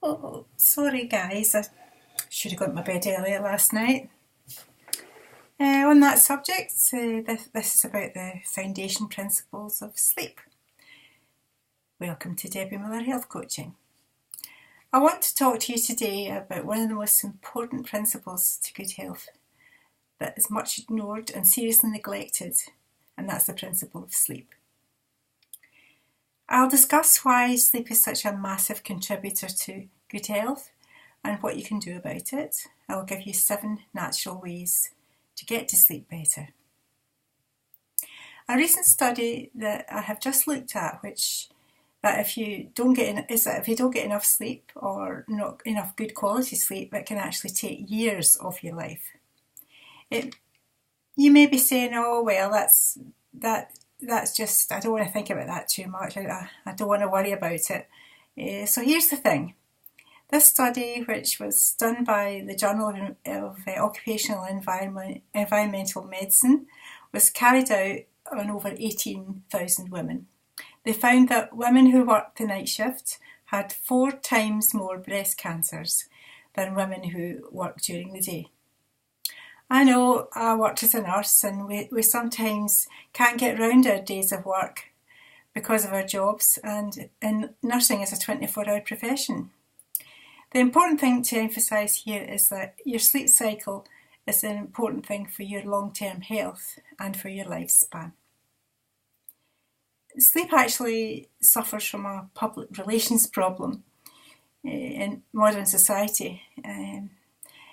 Oh, sorry guys, I should have got to my bed earlier last night. On that subject, this is about the foundation principles of sleep. Welcome to Debbie Miller Health Coaching. I want to talk to you today about one of the most important principles to good health that is much ignored and seriously neglected, and that's the principle of sleep. I'll discuss why sleep is such a massive contributor to good health and what you can do about it. I'll give you 7 natural ways to get to sleep better. A recent study that I have just looked at, which that if you don't get enough sleep or not enough good quality sleep, it can actually take years of your life. You may be saying, "Oh well, that's just, I don't want to think about that too much. I don't want to worry about it." So here's the thing. This study, which was done by the Journal of Occupational Environmental Medicine, was carried out on over 18,000 women. They found that women who worked the night shift had 4 times more breast cancers than women who worked during the day. I know I worked as a nurse, and we sometimes can't get round our days of work because of our jobs, and nursing is a 24-hour profession. The important thing to emphasise here is that your sleep cycle is an important thing for your long-term health and for your lifespan. Sleep actually suffers from a public relations problem in modern society, and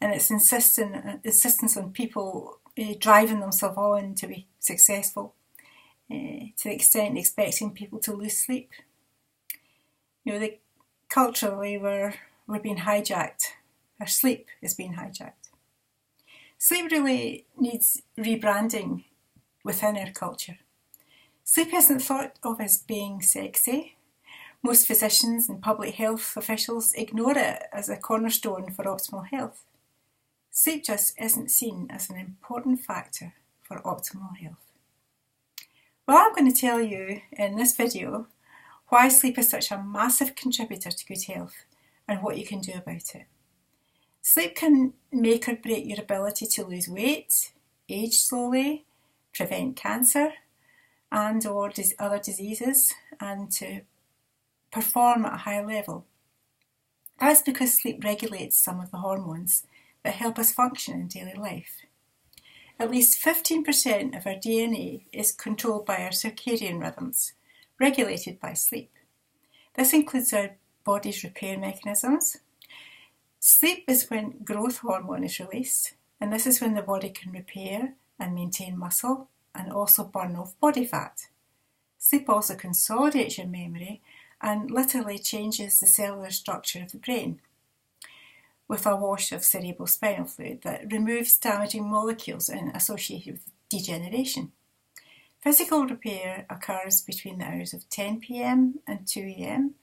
its insistence on people driving themselves on to be successful, to the extent expecting people to lose sleep. Culturally we're being hijacked. Our sleep is being hijacked. Sleep really needs rebranding within our culture. Sleep isn't thought of as being sexy. Most physicians and public health officials ignore it as a cornerstone for optimal health. Sleep just isn't seen as an important factor for optimal health. Well, I'm going to tell you in this video why sleep is such a massive contributor to good health and what you can do about it. Sleep can make or break your ability to lose weight, age slowly, prevent cancer and or other diseases, and to perform at a high level. That's because sleep regulates some of the hormones that help us function in daily life. At least 15% of our DNA is controlled by our circadian rhythms, regulated by sleep. This includes our body's repair mechanisms. Sleep is when growth hormone is released, and this is when the body can repair and maintain muscle and also burn off body fat. Sleep also consolidates your memory and literally changes the cellular structure of the brain with a wash of cerebrospinal fluid that removes damaging molecules and associated with degeneration. Physical repair occurs between the hours of 10 p.m. and 2 a.m.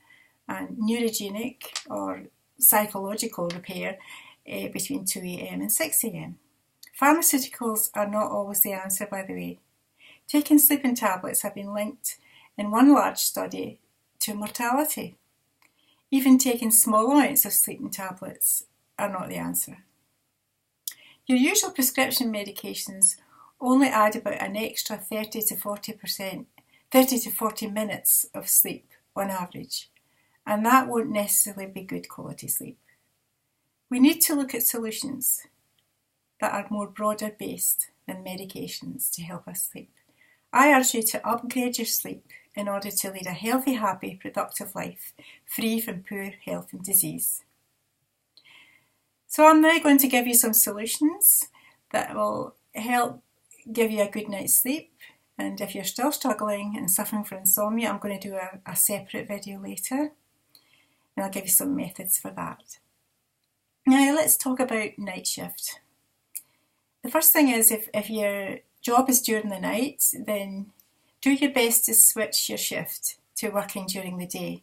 and neurogenic or psychological repair between 2 a.m. and 6 a.m. Pharmaceuticals are not always the answer, by the way. Taking sleeping tablets have been linked in one large study to mortality. Even taking small amounts of sleeping tablets are not the answer. Your usual prescription medications only add about an extra 30 to 40 minutes of sleep on average, and that won't necessarily be good quality sleep. We need to look at solutions that are more broader based than medications to help us sleep. I urge you to upgrade your sleep in order to lead a healthy, happy, productive life, free from poor health and disease. So I'm now going to give you some solutions that will help give you a good night's sleep. And if you're still struggling and suffering from insomnia, I'm going to do a separate video later. And I'll give you some methods for that. Now let's talk about night shift. The first thing is if your job is during the night, then do your best to switch your shift to working during the day.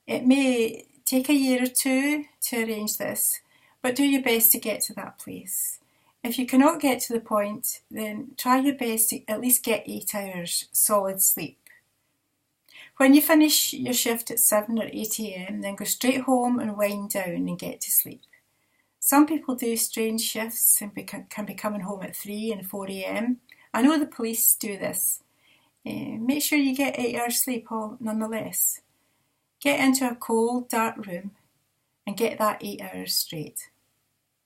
It may take a year or 2 to arrange this, but do your best to get to that place. If you cannot get to the point, then try your best to at least get 8 hours solid sleep. When you finish your shift at 7 or 8 a.m, then go straight home and wind down and get to sleep. Some people do strange shifts and can be coming home at 3 and 4 a.m. I know the police do this. Make sure you get 8 hours sleep nonetheless. Get into a cold, dark room and get that 8 hours straight.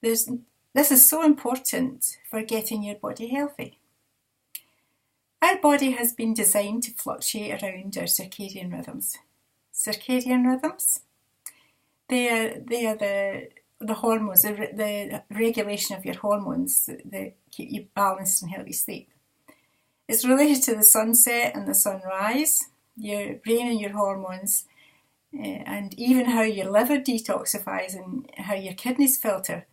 This is so important for getting your body healthy. Our body has been designed to fluctuate around our circadian rhythms. Circadian rhythms? They are the hormones, the regulation of your hormones that keep you balanced and help you sleep. It's related to the sunset and the sunrise, your brain and your hormones, and even how your liver detoxifies and how your kidneys filter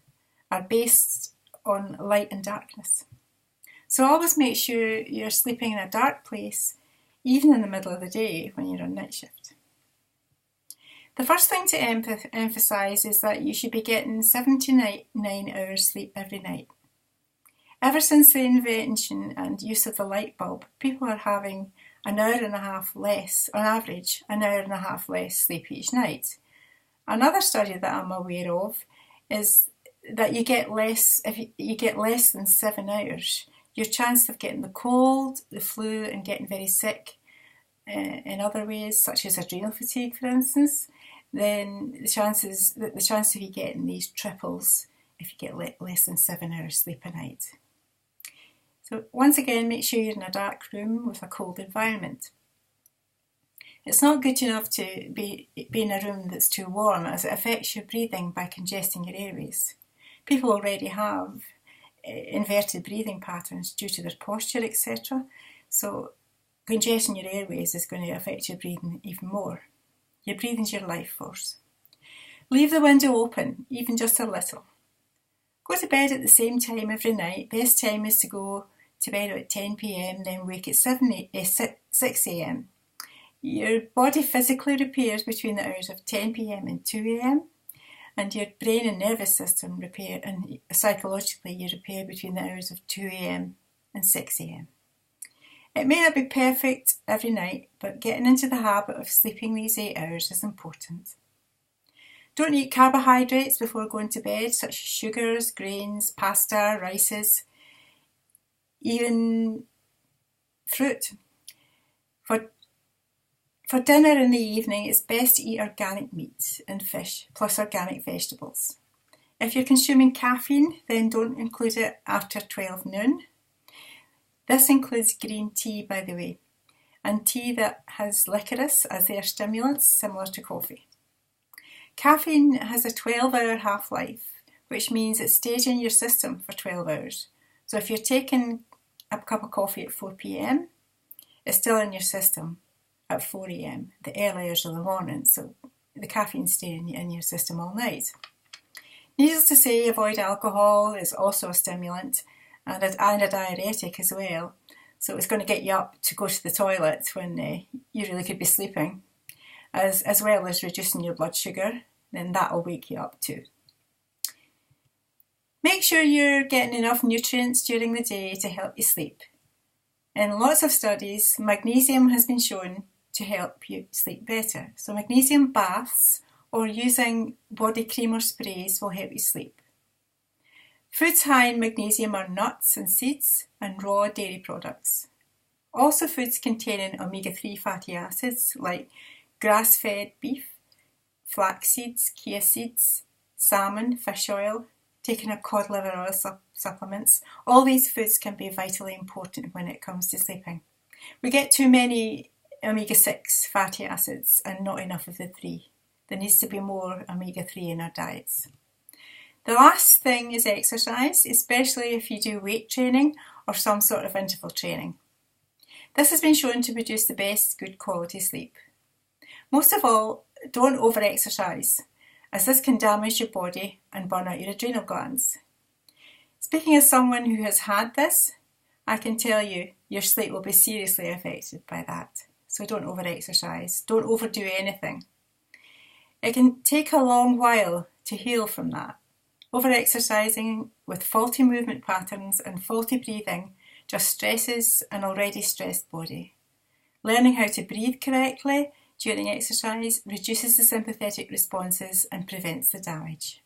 are based on light and darkness. So always make sure you're sleeping in a dark place, even in the middle of the day when you're on night shift. The first thing to emphasise is that you should be getting 7 to 9 hours sleep every night. Ever since the invention and use of the light bulb, people are having an hour and a half less, on average, an hour and a half less sleep each night. Another study that I'm aware of is that you get less, if you get less than 7 hours, your chance of getting the cold, the flu and getting very sick in other ways, such as adrenal fatigue for instance, then the chance of you getting these triples if you get less than 7 hours sleep a night. So once again, make sure you're in a dark room with a cold environment. It's not good enough to be in a room that's too warm, as it affects your breathing by congesting your airways. People already have inverted breathing patterns due to their posture, etc. So congesting your airways is going to affect your breathing even more. Your breathing's your life force. Leave the window open, even just a little. Go to bed at the same time every night. Best time is to go to bed at 10 p.m, then wake at 6 a.m. Your body physically repairs between the hours of 10 p.m. and 2 a.m, and your brain and nervous system repair, and psychologically you repair between the hours of 2 a.m. and 6 a.m. It may not be perfect every night, but getting into the habit of sleeping these 8 hours is important. Don't eat carbohydrates before going to bed, such as sugars, grains, pasta, rices, even fruit. For dinner in the evening, it's best to eat organic meat and fish, plus organic vegetables. If you're consuming caffeine, then don't include it after 12 noon. This includes green tea, by the way, and tea that has licorice as their stimulants, similar to coffee. Caffeine has a 12-hour half-life, which means it stays in your system for 12 hours. So if you're taking a cup of coffee at 4 p.m, it's still in your system at 4 a.m, the early hours of the morning, so the caffeine's staying in your system all night. Needless to say, avoid alcohol. Is also a stimulant and a diuretic as well, so it's going to get you up to go to the toilet when you really could be sleeping, as well as reducing your blood sugar, then that'll wake you up too. Make sure you're getting enough nutrients during the day to help you sleep. In lots of studies, magnesium has been shown to help you sleep better. So magnesium baths or using body cream or sprays will help you sleep. Foods high in magnesium are nuts and seeds and raw dairy products. Also foods containing omega-3 fatty acids like grass-fed beef, flax seeds, chia seeds, salmon, fish oil, taking a cod liver oil supplements. All these foods can be vitally important when it comes to sleeping. We get too many omega-6 fatty acids and not enough of the 3. There needs to be more omega-3 in our diets. The last thing is exercise, especially if you do weight training or some sort of interval training. This has been shown to produce the best good quality sleep. Most of all, don't over-exercise, as this can damage your body and burn out your adrenal glands. Speaking as someone who has had this, I can tell you your sleep will be seriously affected by that. So don't over-exercise, don't overdo anything. It can take a long while to heal from that. Over-exercising with faulty movement patterns and faulty breathing just stresses an already stressed body. Learning how to breathe correctly during exercise reduces the sympathetic responses and prevents the damage.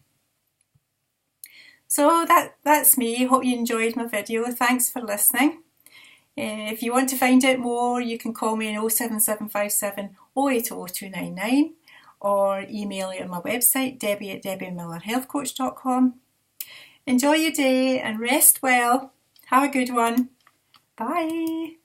So that's me. Hope you enjoyed my video. Thanks for listening. If you want to find out more, you can call me on 07757 080 299 or email me on my website, debbie@debbiemillerhealthcoach.com. Enjoy your day and rest well. Have a good one. Bye.